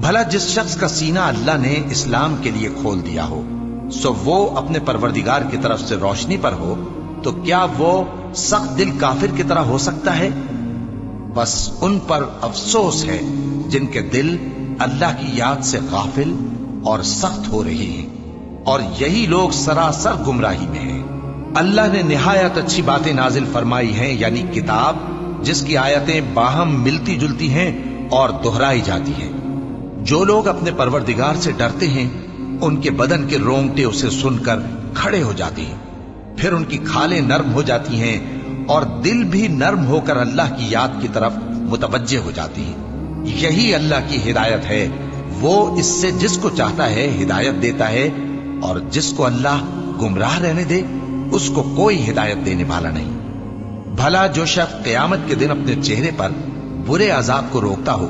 بھلا جس شخص کا سینہ اللہ نے اسلام کے لیے کھول دیا ہو سو وہ اپنے پروردگار کی طرف سے روشنی پر ہو، تو کیا وہ سخت دل کافر کی طرح ہو سکتا ہے؟ بس ان پر افسوس ہے جن کے دل اللہ کی یاد سے غافل اور سخت ہو رہے ہیں، اور یہی لوگ سراسر گمراہی میں ہیں۔ اللہ نے نہایت اچھی باتیں نازل فرمائی ہیں، یعنی کتاب جس کی آیتیں باہم ملتی جلتی ہیں اور دہرائی جاتی ہیں۔ جو لوگ اپنے پروردگار سے ڈرتے ہیں ان کے بدن کے رونگٹے اسے سن کر کھڑے ہو جاتے ہیں، پھر ان کی کھالیں نرم ہو جاتی ہیں اور دل بھی نرم ہو کر اللہ کی یاد کی طرف متوجہ ہو جاتی ہیں۔ یہی اللہ کی ہدایت ہے، وہ اس سے جس کو چاہتا ہے ہدایت دیتا ہے، اور جس کو اللہ گمراہ رہنے دے اس کو کوئی ہدایت دینے والا نہیں۔ بھلا جو شخص قیامت کے دن اپنے چہرے پر برے عذاب کو روکتا ہو،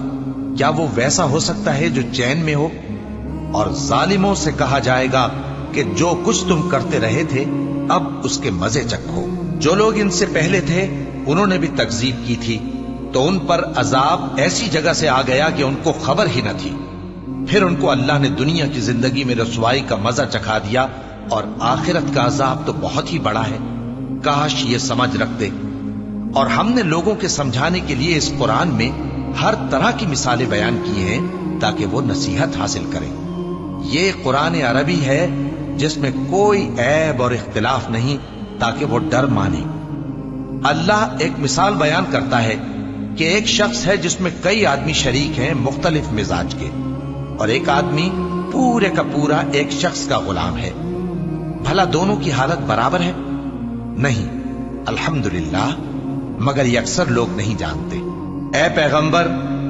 کیا وہ ویسا ہو سکتا ہے جو چین میں ہو؟ اور ظالموں سے کہا جائے گا کہ جو کچھ تم کرتے رہے تھے اب اس کے مزے چکھو۔ جو لوگ ان سے پہلے تھے انہوں نے بھی تکذیب کی تھی، تو ان پر عذاب ایسی جگہ سے آ گیا کہ ان کو خبر ہی نہ تھی۔ پھر ان کو اللہ نے دنیا کی زندگی میں رسوائی کا مزہ چکھا دیا، اور آخرت کا عذاب تو بہت ہی بڑا ہے۔ کاش یہ سمجھ رکھتے۔ اور ہم نے لوگوں کے سمجھانے کے لیے اس قرآن میں ہر طرح کی مثالیں بیان کی ہیں تاکہ وہ نصیحت حاصل کریں۔ یہ قرآن عربی ہے جس میں کوئی عیب اور اختلاف نہیں، تاکہ وہ ڈر مانے۔ اللہ ایک مثال بیان کرتا ہے کہ ایک شخص ہے جس میں کئی آدمی شریک ہیں مختلف مزاج کے، اور ایک آدمی پورے کا پورا ایک شخص کا غلام ہے۔ بھلا دونوں کی حالت برابر ہے؟ نہیں، الحمدللہ، مگر یہ اکثر لوگ نہیں جانتے۔ اے پیغمبر،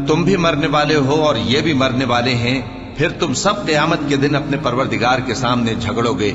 تم بھی مرنے والے ہو اور یہ بھی مرنے والے ہیں، پھر تم سب قیامت کے دن اپنے پروردگار کے سامنے جھگڑو گے۔